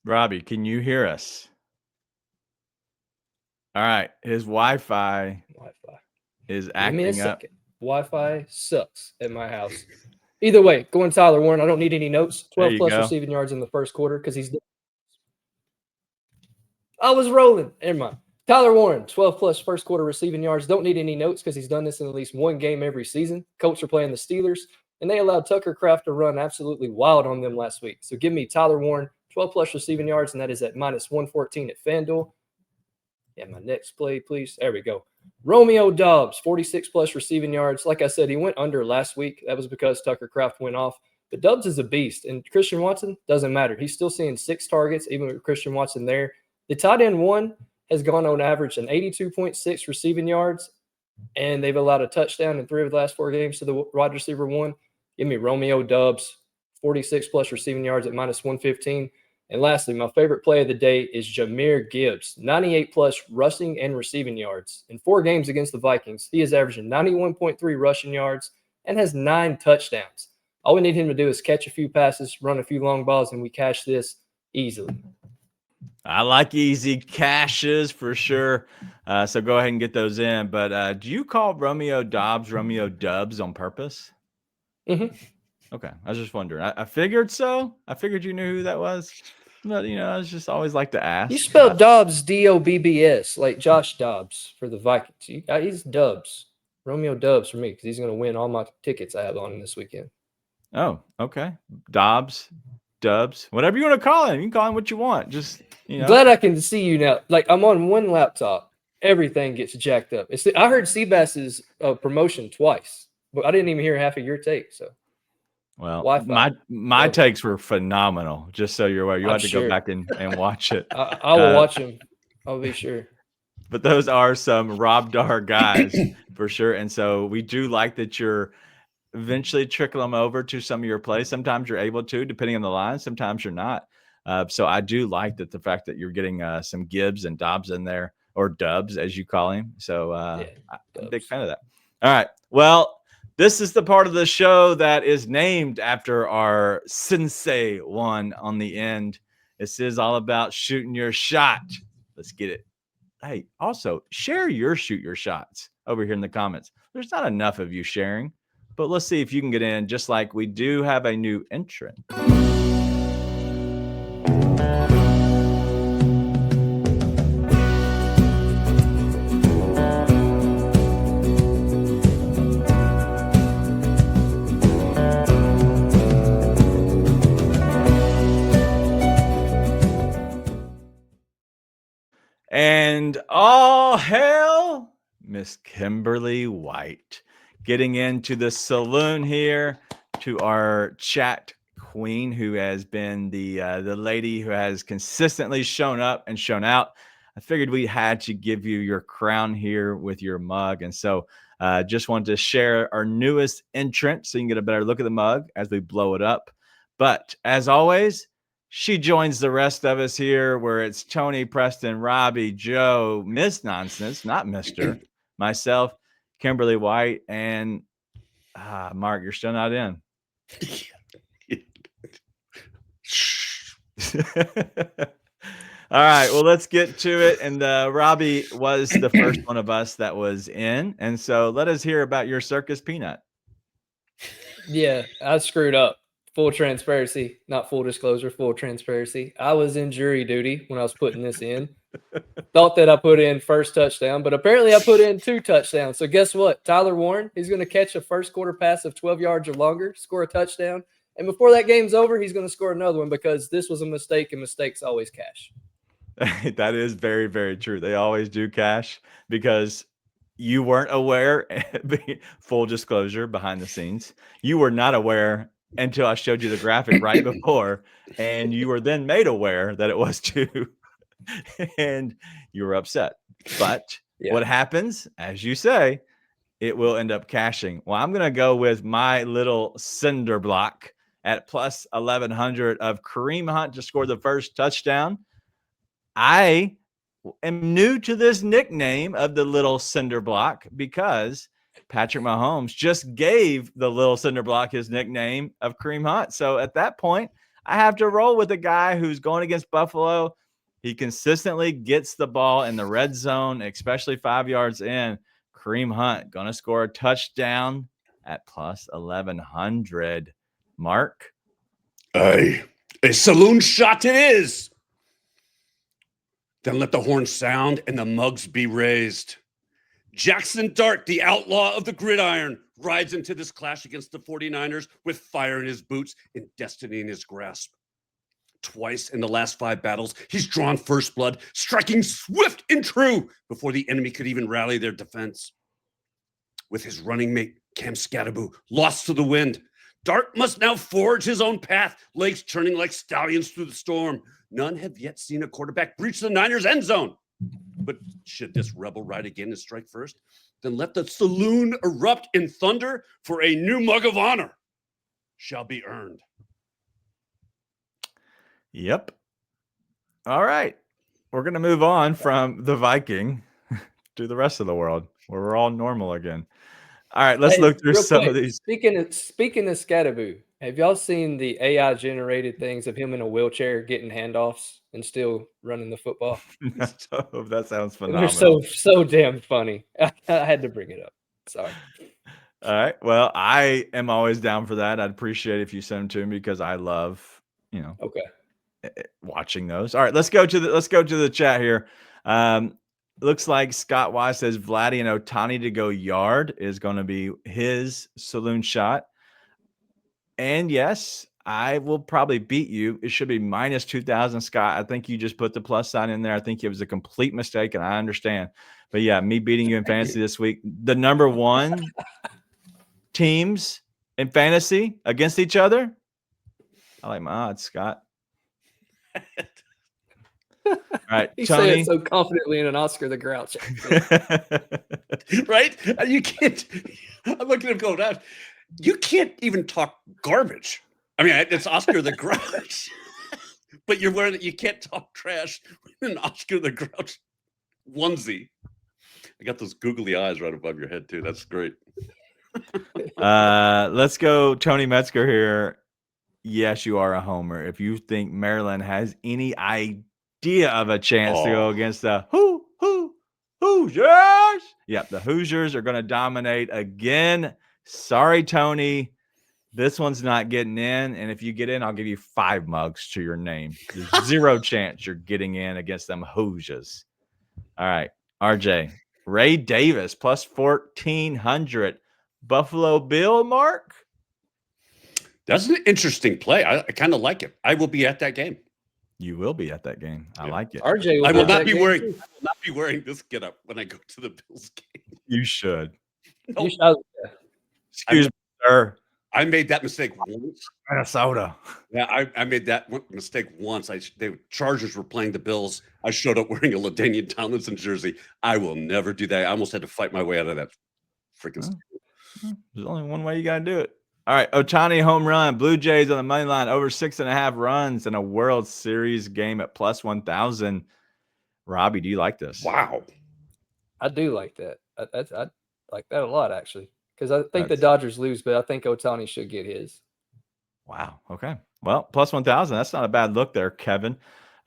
Speaker 1: Robbie, can you hear us? All right. His Wi-Fi is
Speaker 3: Give me a
Speaker 1: acting up.
Speaker 3: second. Wi-Fi sucks at my house. Either way, going Tyler Warren. I don't need any notes. 12 plus receiving yards in the first quarter because he's. I was rolling. Never mind. Tyler Warren, 12 plus first quarter receiving yards. Don't need any notes because he's done this in at least 1 game every season. Colts are playing the Steelers, and they allowed Tucker Kraft to run absolutely wild on them last week. So give me Tyler Warren, 12 plus receiving yards, and that is at -114 at FanDuel. Yeah, my next play, please. There we go. Romeo Doubs, 46 plus receiving yards. Like I said, he went under last week. That was because Tucker Kraft went off. But Doubs is a beast. And Christian Watson doesn't matter. He's still seeing 6 targets, even with Christian Watson there. The tight end 1 has gone on average an 82.6 receiving yards, and they've allowed a touchdown in 3 of the last 4 games to the wide receiver 1. Give me Romeo Doubs, 46 plus receiving yards at -115. And lastly, my favorite play of the day is Jahmyr Gibbs, 98 plus rushing and receiving yards. In 4 games against the Vikings, he is averaging 91.3 rushing yards and has 9 touchdowns. All we need him to do is catch a few passes, run a few long balls, and we cash this easily.
Speaker 1: I like easy cashes for sure. So go ahead and get those in. But do you call Romeo Doubs Romeo Dubs on purpose?
Speaker 3: Mm-hmm.
Speaker 1: Okay. I was just wondering. I figured so. I figured you knew who that was. But, I was just always like to ask.
Speaker 3: You spelled Dobbs, Dobbs, like Josh Dobbs for the Vikings. He's Dubs. Romeo Dubs for me because he's going to win all my tickets I have on him this weekend.
Speaker 1: Oh, okay. Dobbs, Dubs, whatever you want to call him. You can call him what you want. Just,
Speaker 3: Glad I can see you now. Like, I'm on one laptop. Everything gets jacked up. I heard Seabass's promotion twice, but I didn't even hear half of your take. So,
Speaker 1: well,
Speaker 3: Wi-Fi.
Speaker 1: my takes were phenomenal. Just so you're aware, you have to go back and watch it.
Speaker 3: I will watch them. I'll be sure.
Speaker 1: But those are some Rob Dar guys for sure. And so we do like that you're eventually trickle them over to some of your plays. Sometimes you're able to, depending on the line. Sometimes you're not. So I do like that the fact that you're getting some Gibbs and Dobbs in there, or Dubs as you call him. So I'm a big fan of that. All right. Well, this is the part of the show that is named after our sensei one on the end. This is all about shooting your shot. Let's get it. Hey, also share your shoot your shots over here in the comments. There's not enough of you sharing, but let's see if you can get in, just like we do have a new entrant. And all hail Miss Kimberly White, getting into the saloon here to our chat queen, who has been the lady who has consistently shown up and shown out. I figured we had to give you your crown here with your mug. And so just wanted to share our newest entrant so you can get a better look at the mug as we blow it up. But as always, She joins the rest of us here where it's Tony, Preston, Robbie, Joe, Miss Nonsense, not Mr., myself, Kimberly White, and Mark, you're still not in. All right, well, let's get to it. And Robbie was the first one of us that was in. And so let us hear about your circus peanut.
Speaker 3: Yeah, I screwed up. Full transparency, not full disclosure, full transparency. I was in jury duty when I was putting this in. Thought that I put in first touchdown, but apparently I put in 2 touchdowns. So guess what? Tyler Warren, he's going to catch a first quarter pass of 12 yards or longer, score a touchdown. And before that game's over, he's going to score another one because this was a mistake, and mistakes always cash.
Speaker 1: That is very, very true. They always do cash because you weren't aware. Full disclosure behind the scenes, you were not aware until I showed you the graphic right before, and you were then made aware that it was 2, and you were upset. But what happens, as you say, it will end up cashing. Well, I'm going to go with my little cinder block at plus 1,100 of Kareem Hunt to score the first touchdown. I am new to this nickname of the little cinder block because Patrick Mahomes just gave the little cinder block his nickname of Kareem Hunt. So at that point, I have to roll with a guy who's going against Buffalo. He consistently gets the ball in the red zone, especially 5 yards in. Kareem Hunt going to score a touchdown at plus 1,100. Mark?
Speaker 2: A saloon shot it is. Then let the horn sound and the mugs be raised. Jackson Dart, the outlaw of the gridiron, rides into this clash against the 49ers with fire in his boots and destiny in his grasp. Twice in the last 5 battles, he's drawn first blood, striking swift and true before the enemy could even rally their defense. With his running mate, Cam Scatterboo, lost to the wind, Dart must now forge his own path, legs churning like stallions through the storm. None have yet seen a quarterback breach the Niners' end zone. But should this rebel ride again and strike first, then let the saloon erupt in thunder, for a new mug of honor shall be earned.
Speaker 1: Yep. All right. We're going to move on from the Viking to the rest of the world where we're all normal again. All right, let's look through some of these.
Speaker 3: Speaking of Scatterboo, have y'all seen the AI generated things of him in a wheelchair getting handoffs and still running the football?
Speaker 1: No, that sounds phenomenal.
Speaker 3: They're so damn funny. I had to bring it up. Sorry.
Speaker 1: All right. Well, I am always down for that. I'd appreciate if you send them to me because I love, watching those. All right, let's go to the chat here. Looks like Scott Wise says Vladdy and Otani to go yard is going to be his saloon shot. And yes, I will probably beat you. It should be minus 2,000, Scott. I think you just put the plus sign in there. I think it was a complete mistake, and I understand. But yeah, me beating you in fantasy this week. The number 1 teams in fantasy against each other. I like my odds, Scott. All right,
Speaker 3: He
Speaker 1: Tony.
Speaker 3: said it so confidently in an Oscar the Grouch.
Speaker 2: Right? You can't. I'm looking at him going, you can't even talk garbage. I mean, it's Oscar the Grouch, but you're wearing it. You can't talk trash with an Oscar the Grouch onesie. I got those googly eyes right above your head too. That's great.
Speaker 1: Let's go, Tony Metzger here. Yes, you are a homer. If you think Maryland has any idea of a chance to go against the Hoosiers, yep, the Hoosiers are going to dominate again. Sorry, Tony. This one's not getting in. And if you get in, I'll give you 5 mugs to your name. There's 0 chance you're getting in against them Hoosiers. All right, RJ. Ray Davis plus 1,400. Buffalo Bill, Mark?
Speaker 2: That's an interesting play. I kind of like it. I will be at that game.
Speaker 1: You will be at that game. I like it.
Speaker 3: RJ,
Speaker 2: I will not be wearing this getup when I go to the Bills game.
Speaker 1: You should.
Speaker 2: No.
Speaker 1: Excuse me, sir.
Speaker 2: I made that mistake once.
Speaker 1: Minnesota.
Speaker 2: Yeah, I made that mistake once. The Chargers were playing the Bills. I showed up wearing a LaDainian Tomlinson jersey. I will never do that. I almost had to fight my way out of that freaking.
Speaker 1: There's only one way you got to do it. All right, Ohtani home run. Blue Jays on the money line over 6.5 runs in a World Series game at plus 1,000. Robbie, do you like this?
Speaker 2: Wow.
Speaker 3: I do like that. I like that a lot, actually, because I think the Dodgers lose, but I think Ohtani should get his.
Speaker 1: Wow. Okay. Well, plus 1,000. That's not a bad look there, Kevin.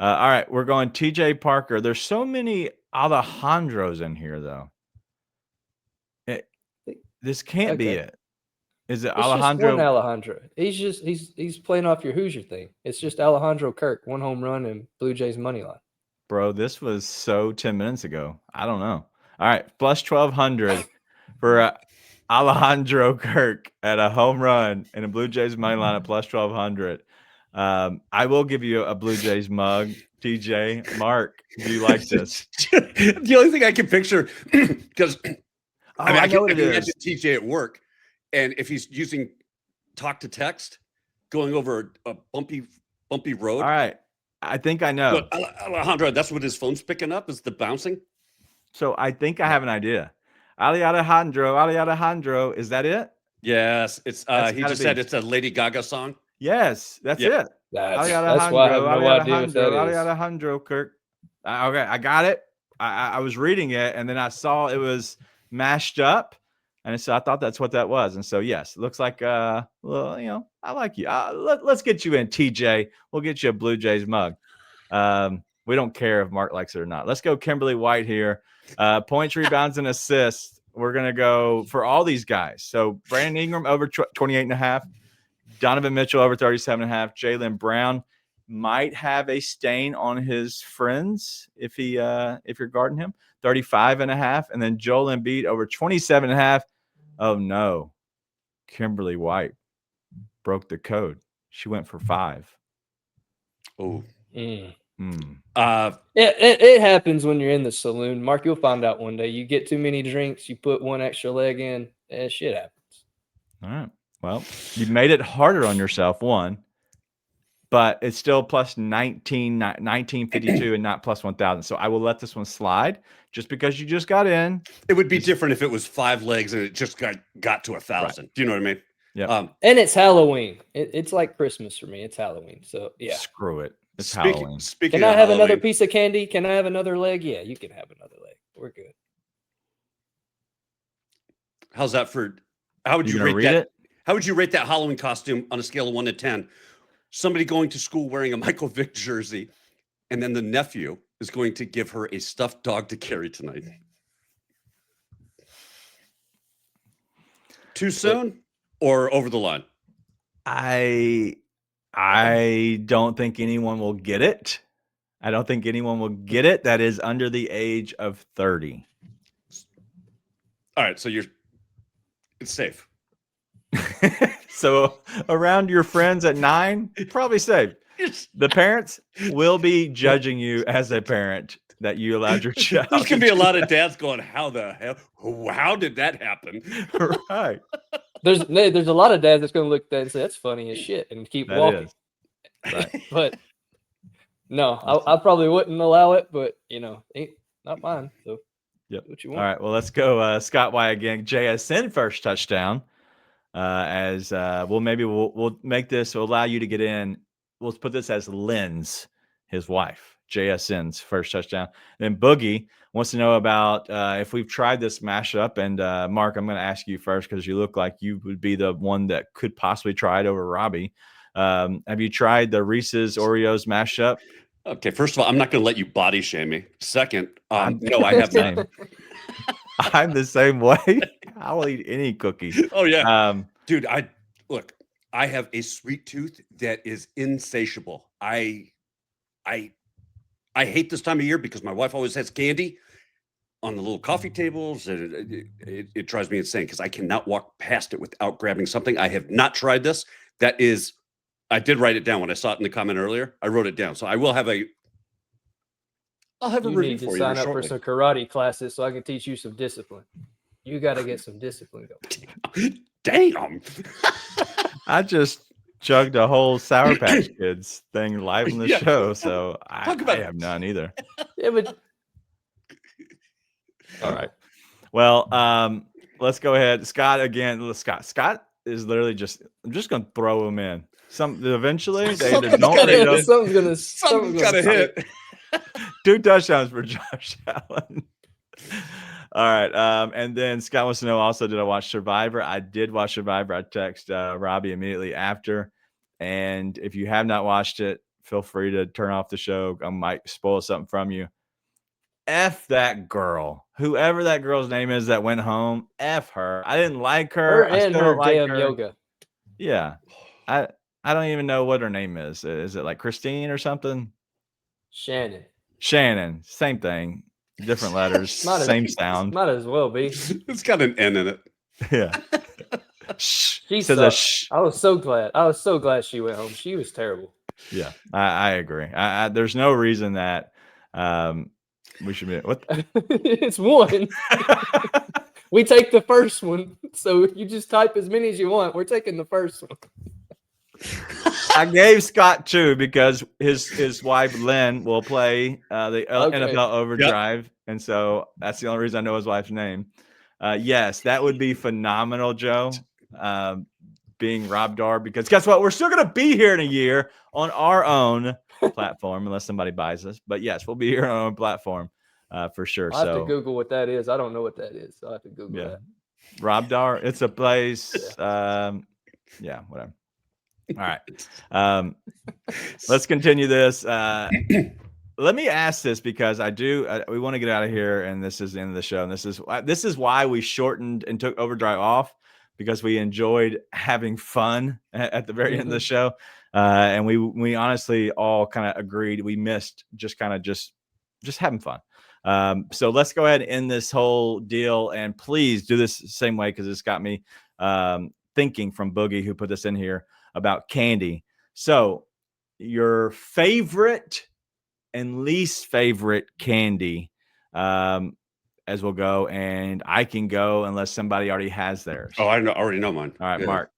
Speaker 1: All right, we're going TJ Parker. There's so many Alejandros in here, though. This can't be it. Is it
Speaker 3: It's
Speaker 1: Alejandro?
Speaker 3: just one Alejandro. He's playing off your Hoosier thing. It's just Alejandro Kirk, one home run and Blue Jays money line.
Speaker 1: Bro, this was so 10 minutes ago. I don't know. All right, plus 1,200 for Alejandro Kirk at a home run and a Blue Jays money line at plus 1,200. I will give you a Blue Jays mug, TJ. Mark, do you like this?
Speaker 2: The only thing I can picture, because I can imagine TJ at work, and if he's using talk to text, going over a bumpy road.
Speaker 1: All right. I think I know.
Speaker 2: But Alejandro, that's what his phone's picking up, is the bouncing.
Speaker 1: So I think I have an idea. Alejandro, is that it?
Speaker 2: Yes, it's he just said it's a Lady Gaga song.
Speaker 1: Yes, that's it.
Speaker 3: That's why I have no idea what that is.
Speaker 1: Alejandro Kirk. Okay, I got it. I was reading it, and then I saw it was mashed up, and so I thought that's what that was. And so, yes, it looks like, well, I like you. Let's get you in, TJ. We'll get you a Blue Jays mug. We don't care if Mark likes it or not. Let's go Kimberly White here. Points, rebounds, and assists. We're going to go for all these guys. So Brandon Ingram over 28.5. Donovan Mitchell over 37.5. Jaylen Brown might have a stain on his friends if you're guarding him. 35.5. And then Joel Embiid over 27.5. Oh, no. Kimberly White broke the code. She went for 5.
Speaker 2: Oh.
Speaker 3: It happens when you're in the saloon. Mark, you'll find out one day. You get too many drinks, you put one extra leg in, shit happens.
Speaker 1: All right. Well, you made it harder on yourself, one, but it's still plus 1952 and not plus 1,000. So I will let this one slide just because you just got in.
Speaker 2: It would be different if it was 5 legs and it just got to 1,000. Right. Do you know what I mean?
Speaker 1: Yeah.
Speaker 3: And it's Halloween. It's like Christmas for me. It's Halloween. So yeah.
Speaker 1: Screw it. It's Halloween.
Speaker 3: Can I have another piece of candy? Can I have another leg? Yeah, you can have another leg. We're good.
Speaker 2: How's that for? How would you rate that? How would you rate that Halloween costume on a scale of 1 to 10? Somebody going to school wearing a Michael Vick jersey, and then the nephew is going to give her a stuffed dog to carry tonight. Too soon or over the line?
Speaker 1: I don't think anyone will get it. I don't think anyone will get it that is under the age of 30.
Speaker 2: All right, so it's safe.
Speaker 1: So around your friends at 9, probably safe. The parents will be judging you as a parent that you allowed your child.
Speaker 2: There's going to be a lot of dads going, how the hell? How did that happen?
Speaker 1: Right.
Speaker 3: There's a lot of dads that's going to look at that and say, that's funny as shit, and keep walking.
Speaker 1: Right.
Speaker 3: But no, I probably wouldn't allow it, but, not mine. So
Speaker 1: yep.
Speaker 3: What you want.
Speaker 1: All right, well, let's go Scott Y again. JSN first touchdown. We'll make this, we'll allow you to get in. We'll put this as Lynn's, his wife, JSN's first touchdown. And then Boogie wants to know about if we've tried this mashup. And Mark, I'm going to ask you first because you look like you would be the one that could possibly try it over Robbie. Have you tried the Reese's Oreos mashup?
Speaker 2: Okay, first of all, I'm not going to let you body shame me. Second, no, I have not.
Speaker 1: I'm the same way. I'll eat any cookie.
Speaker 2: Oh yeah, dude. I have a sweet tooth that is insatiable. I hate this time of year because my wife always has candy on the little coffee tables. It drives me insane because I cannot walk past it without grabbing something. I have not tried this. I did write it down when I saw it in the comment earlier. I wrote it down, so I will have a. I'll have a review for you.
Speaker 3: Sign up for some karate classes so I can teach you some discipline. You got to get some discipline going.
Speaker 2: Damn.
Speaker 1: I just chugged a whole Sour Patch Kids thing live on the show, so I have none either.
Speaker 3: Yeah, but
Speaker 1: all right. Well, let's go ahead. Scott again. Scott is literally just, I'm just going to throw them in. Eventually, they
Speaker 2: Something's
Speaker 1: don't
Speaker 2: gotta
Speaker 1: need
Speaker 2: hit.
Speaker 1: them.
Speaker 2: Something's got to hit.
Speaker 1: 2 touchdowns for Josh Allen. All right. And then Scott wants to know also, did I watch Survivor? I did watch Survivor. I text Robbie immediately after. And if you have not watched it, feel free to turn off the show. I might spoil something from you. F that girl. Whoever that girl's name is that went home, F her. I didn't like her.
Speaker 3: Her
Speaker 1: I
Speaker 3: and
Speaker 1: still
Speaker 3: her
Speaker 1: don't like
Speaker 3: damn
Speaker 1: her.
Speaker 3: yoga.
Speaker 1: Yeah. I don't even know what her name is. Is it like Christine or something?
Speaker 3: Shannon.
Speaker 1: Same thing. Different letters, same sound.
Speaker 3: Might as well be.
Speaker 2: It's got an N in it.
Speaker 1: Yeah. Shh.
Speaker 3: She
Speaker 1: Says a
Speaker 3: sucked.
Speaker 1: shh.
Speaker 3: I was so glad she went home. She was terrible.
Speaker 1: Yeah, I agree. There's no reason that we should be. What?
Speaker 3: It's one. We take the first one. So you just type as many as you want. We're taking the first one.
Speaker 1: I gave Scott 2 because his wife Lynn will play the NFL Overdrive, and so that's the only reason I know his wife's name. Yes, that would be phenomenal, Joe. Being Rob Dar, because guess what? We're still going to be here in a year on our own platform, unless somebody buys us. But yes, we'll be here on our own platform for sure.
Speaker 3: I have to Google what that is. I don't know what that is. So I have to Google that.
Speaker 1: Rob Dar, it's a place. Yeah, whatever. All right. Let's continue this. Let me ask this because we want to get out of here, and this is the end of the show. And this is why we shortened and took Overdrive off, because we enjoyed having fun at the very end of the show. And we honestly all kind of agreed we missed just having fun. So let's go ahead and end this whole deal, and please do this the same way, because it's got me thinking from Boogie, who put this in here, about candy. So your favorite and least favorite candy, as we'll go, and I can go unless somebody already has theirs.
Speaker 2: Oh, I already know mine.
Speaker 1: All right, yeah. Mark.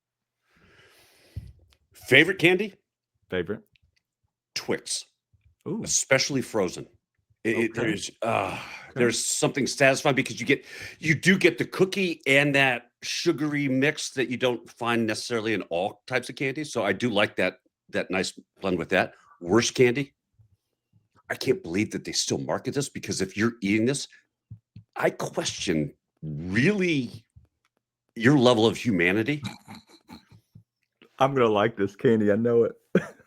Speaker 2: Favorite candy?
Speaker 1: Favorite?
Speaker 2: Twix.
Speaker 1: Ooh.
Speaker 2: Especially frozen.
Speaker 1: Okay.
Speaker 2: There's something satisfying because you do get the cookie and that sugary mix that you don't find necessarily in all types of candies. So I do like that nice blend with that. Worst candy? I can't believe that they still market this, because if you're eating this, I question really your level of humanity.
Speaker 1: I'm going to like this candy. I know it.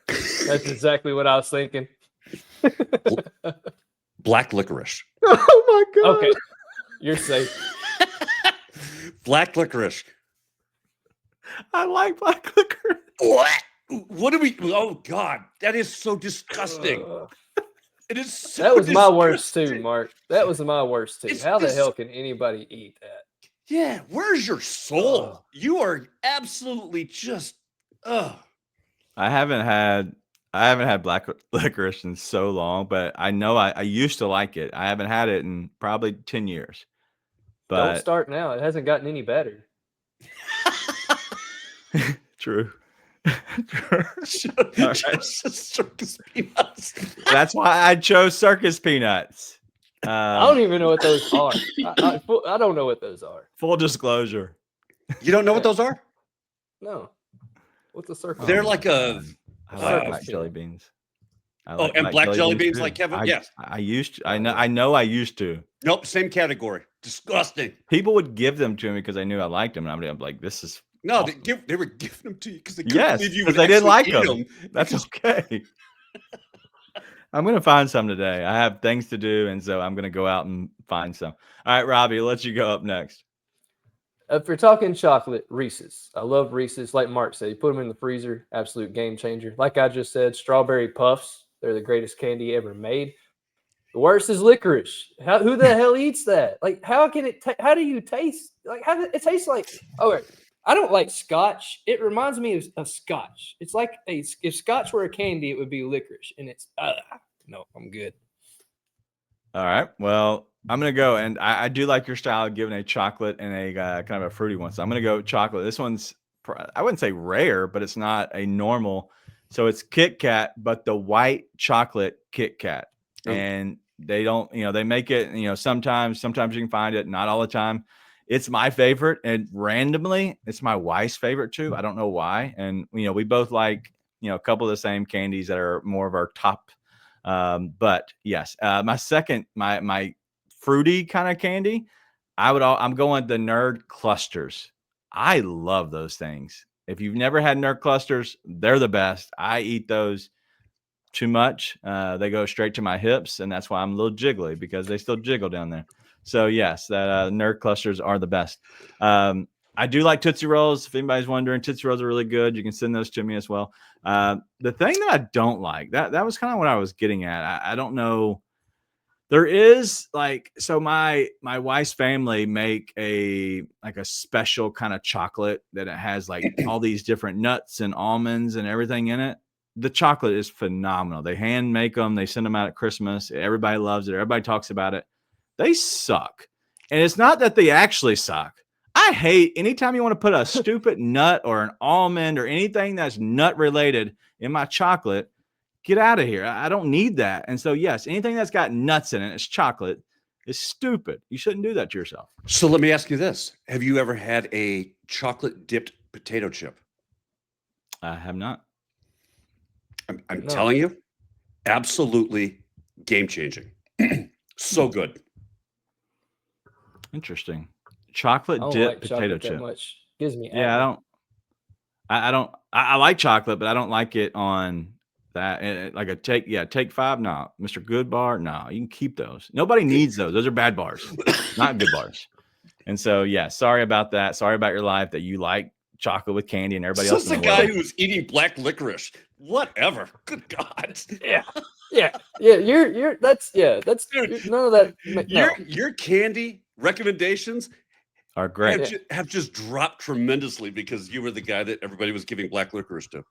Speaker 3: That's exactly what I was thinking.
Speaker 2: Black licorice.
Speaker 1: Oh my God.
Speaker 3: Okay. You're safe.
Speaker 2: Black licorice.
Speaker 1: I like black licorice.
Speaker 2: What? What do we? Oh God, that is so disgusting. It is so
Speaker 3: that was
Speaker 2: disgusting.
Speaker 3: My worst too, Mark. That was my worst too. How the hell can anybody eat that?
Speaker 2: Yeah, where's your soul? You are absolutely just.
Speaker 1: I haven't had black licorice in so long, but I know I used to like it. I haven't had it in probably 10 years. But
Speaker 3: don't start now. It hasn't gotten any better.
Speaker 1: True.
Speaker 2: Circus peanuts.
Speaker 1: That's why I chose circus peanuts.
Speaker 3: I don't even know what those are. I don't know what those are.
Speaker 1: Full disclosure.
Speaker 2: You don't know what those are?
Speaker 3: No. What's a circus?
Speaker 2: They're like a.
Speaker 1: I like black jelly beans.
Speaker 2: And black jelly beans too. Like Kevin? Yes.
Speaker 1: I used to. I know I used to.
Speaker 2: Nope, same category. Disgusting.
Speaker 1: People would give them to me because I knew I liked them, and I'm like, this is.
Speaker 2: No,
Speaker 1: awesome.
Speaker 2: they were giving them to you because they couldn't believe you
Speaker 1: because they didn't like them.
Speaker 2: them.
Speaker 1: That's okay. I'm going to find some today. I have things to do, and so I'm going to go out and find some. All right, Robbie, I'll let you go up next.
Speaker 3: If you're talking chocolate, Reese's. I love Reese's. Like Mark said, you put them in the freezer, absolute game changer. Like I just said, strawberry puffs. They're the greatest candy ever made. The worst is licorice. Who the hell eats that? Like, how can it? How do you taste? Like, how it tastes like? Okay, I don't like Scotch. It reminds me of Scotch. It's like if Scotch were a candy, it would be licorice, and it's no, I'm good.
Speaker 1: All right, well, I'm gonna go, and I do like your style of giving a chocolate and a kind of a fruity one. So I'm gonna go chocolate. This one's I wouldn't say rare, but it's not a normal. So it's Kit Kat, but the white chocolate Kit Kat. And they don't, they make it, sometimes you can find it, not all the time. it's my favorite, and randomly, it's my wife's favorite too. I don't know why. And we both like a couple of the same candies that are more of our top. But yes, my second, my fruity kind of candy, I'm going the Nerd Clusters. I love those things. If you've never had Nerd Clusters, they're the best. I eat those too much. They go straight to my hips, and that's why I'm a little jiggly, because they still jiggle down there. So yes, that Nerd Clusters are the best. I do like Tootsie Rolls. If anybody's wondering, Tootsie Rolls are really good. You can send those to me as well. The thing that I don't like, that was kind of what I was getting at. I don't know. There is so my wife's family make a special kind of chocolate that it has all these different nuts and almonds and everything in it. The chocolate is phenomenal. They hand make them. They send them out at Christmas. Everybody loves it. Everybody talks about it. They suck. And it's not that they actually suck. I hate anytime you want to put a stupid nut or an almond or anything that's nut related in my chocolate. Get out of here. I don't need that. And so, yes, anything that's got nuts in it, it's chocolate, is stupid. You shouldn't do that to yourself.
Speaker 2: So let me ask you this. Have you ever had a chocolate dipped potato chip?
Speaker 1: I have not.
Speaker 2: I'm telling you, absolutely game changing. So good.
Speaker 1: Interesting. Chocolate dip potato chip.
Speaker 3: Much. Gives me
Speaker 1: yeah, I like chocolate, but I don't like it on that. Like a Take Five. No, Mr. Good bar. No, you can keep those. Nobody needs those. Those are bad bars, not good bars. And so, yeah, sorry about that. Sorry about your life that you like chocolate with candy and everybody else.
Speaker 2: This is the guy who's eating black licorice. Whatever. Good God.
Speaker 3: Yeah. That's
Speaker 2: Dude,
Speaker 3: none of that. No.
Speaker 2: Your candy recommendations
Speaker 1: are great.
Speaker 2: Have just dropped tremendously because you were the guy that everybody was giving black licorice to.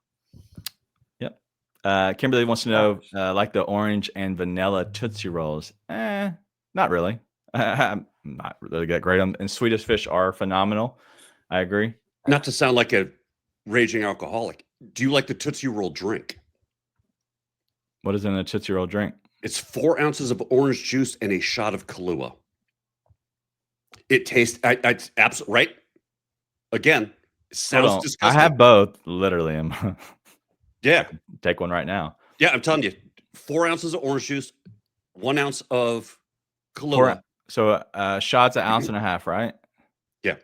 Speaker 1: Yep. Kimberly wants to know, like the orange and vanilla Tootsie Rolls. Not really. I'm not really that great. And Swedish Fish are phenomenal. I agree.
Speaker 2: Not to sound like a raging alcoholic. Do you like the Tootsie Roll drink?
Speaker 1: What is in a Tootsie Roll drink?
Speaker 2: It's 4 ounces of orange juice and a shot of Kahlua. It tastes, it's absolutely right. Again, it sounds disgusting.
Speaker 1: I have both, literally.
Speaker 2: Yeah.
Speaker 1: Take one right now.
Speaker 2: Yeah, I'm telling you, 4 ounces of orange juice, 1 ounce of Kahlua.
Speaker 1: So shots an ounce and a half, right?
Speaker 2: Yeah.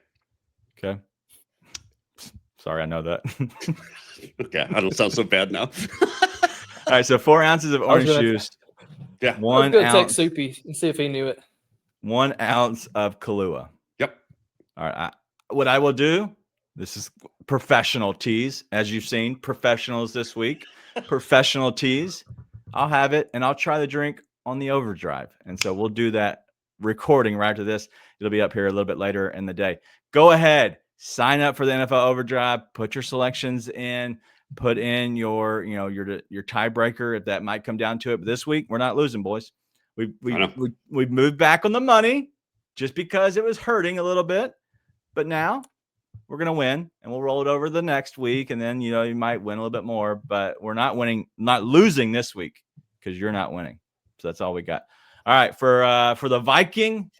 Speaker 1: Okay. Sorry, I know that.
Speaker 2: Okay, I don't sound so bad now.
Speaker 1: All right, so 4 ounces of orange juice.
Speaker 2: Yeah.
Speaker 1: 1 ounce.
Speaker 3: Take Soupy and see if he knew it.
Speaker 1: 1 ounce of Kahlua.
Speaker 2: Yep.
Speaker 1: All right. What I will do, this is professional teas, as you've seen, professionals this week, professional teas. I'll have it, and I'll try the drink on the overdrive. And so we'll do that recording right after this. It'll be up here a little bit later in the day. Go ahead, sign up for the NFL Overdrive, put your selections in, put in your tiebreaker if that might come down to it. But this week, we're not losing, boys. We moved back on the money just because it was hurting a little bit. But now we're going to win, and we'll roll it over the next week. And then, you might win a little bit more, but we're not losing this week because you're not winning. So that's all we got. All right. For the Viking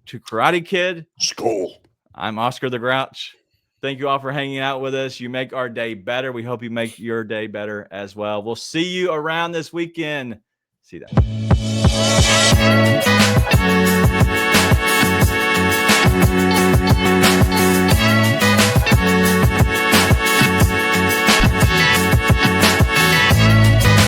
Speaker 1: to Karate Kid.
Speaker 2: Skull.
Speaker 1: I'm Oscar the Grouch. Thank you all for hanging out with us. You make our day better. We hope you make your day better as well. We'll see you around this weekend. See that.